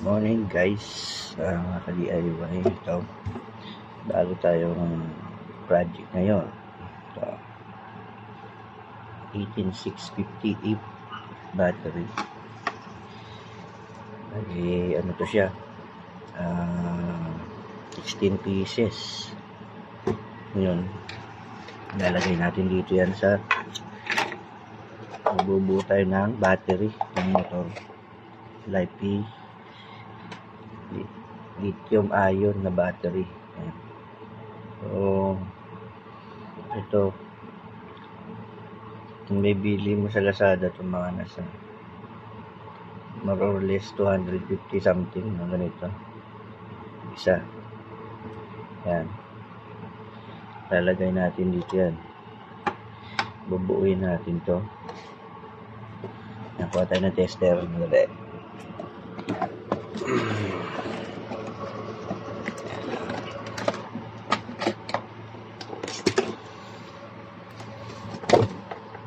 Morning guys, mga ka-DIY. Ito, bago tayong project ngayon. Ito, 18658 battery. Ano to siya, 16 pieces. Ngayon, lalagay natin dito yan sa magbubuo tayo ng battery ng motor. Lithium ion na battery. Ayan. So, ito, kung may bili mo sa Lazada, itong mga nasa more or less 250 something na ganito. Isa. Ayan. Lalagay natin dito yan. Bubuuin natin to. Nakuha tayo ng tester. Madali.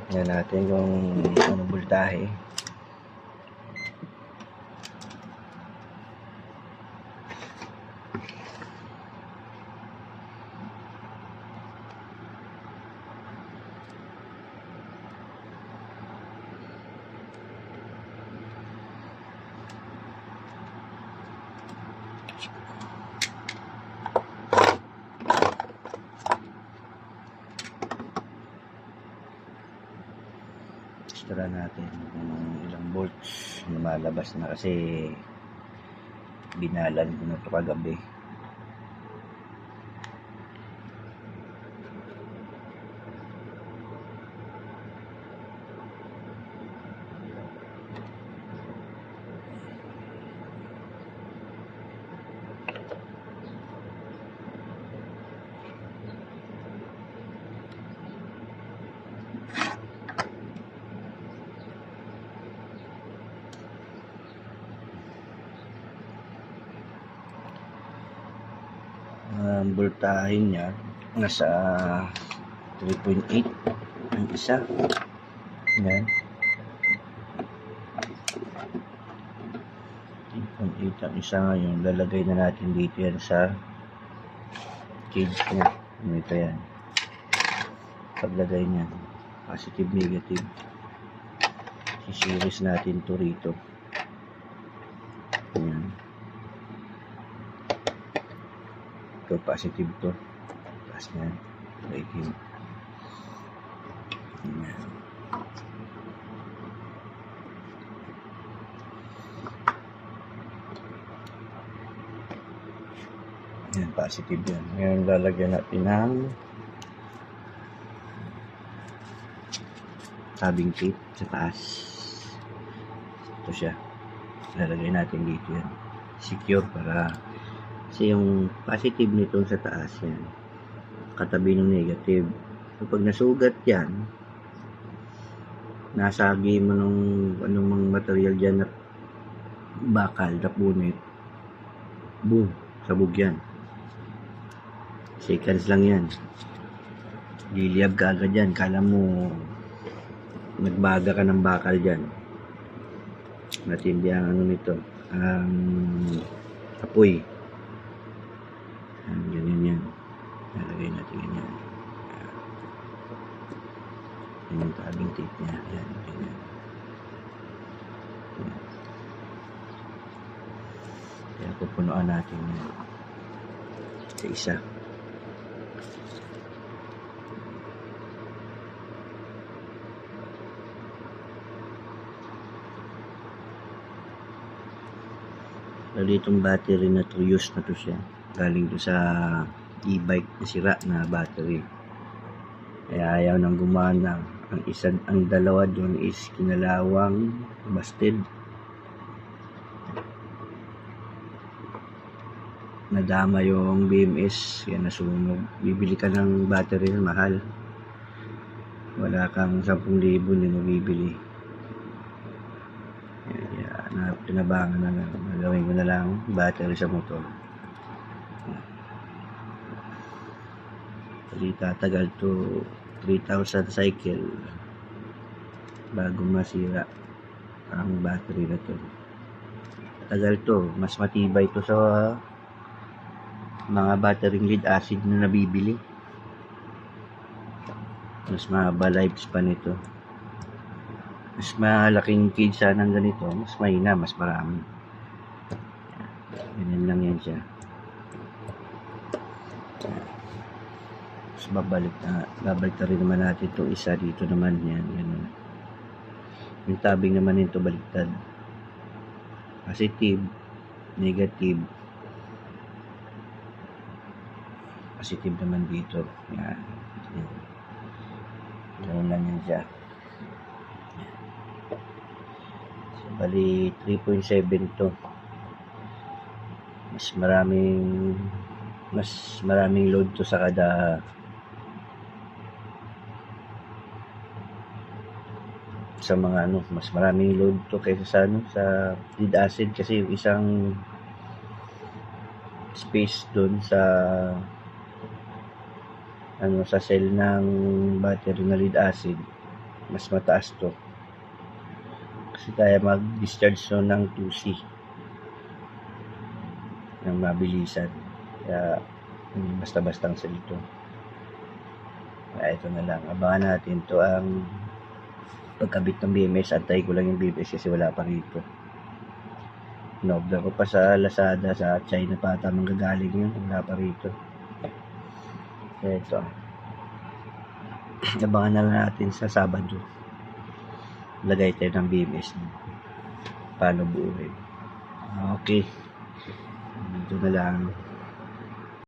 Yan natin kung ano voltahe. Tara natin kung ilang volts lumalabas na kasi binalan ko na ito kagabi. Ang voltahe niya nasa 3.8 ang isa. Yan. 3.8 ang isa ngayon. Lalagay na natin dito yan sa cage niya. Ito yan. Paglagay niya, positive, negative. Series natin to rito. Yan. Ito, positive to. Tapos yan. Breaking. Yan. Yan, positive yan. Ngayon, lalagyan natin ng cabing tape sa taas. Ito siya. Lalagay natin dito yan. Secure para kasi yung positive nito sa taas yan. Katabi ng negative. So, pag nasugat yan, nasagi mo nung anong material dyan na bakal, na punit, boom, sabog yan. Seconds lang yan. Liliyab ka agad yan. Kala mo nagbaga ka ng bakal dyan. Matindi ang ano nito, apoy. Ganyan yan. Nalagay natin ganyan. Yan yung cabing tape niya. Yan, ganyan. Kaya pupunuan natin yan sa isa. Lalo itong battery na to, use na to siya. Galing to sa e-bike na sira na battery. Kaya ayaw nang gumana. Ang dalawa doon is kinalawang, busted. Nadama yung BMS, kaya nasunog. Bibili ka ng battery na mahal. Wala kang 10,000 hindi mo bibili. Kaya pinabangan na lang. Gawin ko na lang battery sa motor. Tatagal to 3,000 cycle bago masira ang battery na to. Matagal to. Mas matibay to sa mga battery lead acid na nabibili. Mas mahaba lifespan nito. Mas malaking cage sana ng ganito. Mas mahina, mas marami. Ganyan lang yan siya. Tapos babalik na rin naman natin itong isa dito naman yan. Ganun. Yung tabing naman nito baliktad. Positive, negative. Positive naman dito. Yan. Ganun lang yan siya. So, bali 3.7 to. Mas maraming load to sa kada sa mga mas maraming load to kaysa sa lead acid kasi yung isang space doon sa sa cell ng battery na lead acid mas mataas to kasi kaya mag-discharge to ng 2C ng mabilisan kaya basta-bastang cell to. Kaya ito na lang, abangan natin to ang pagkabit ng BMS. Antay ko lang yung BMS kasi wala pa rito. Inobda ko pa sa Lazada, sa China pa ata manggagaling yun, wala pa rito. Kaya ito, abangan na lang natin sa Sabado. Lagay tayo ng BMS paano buuin. Okay, dito na lang.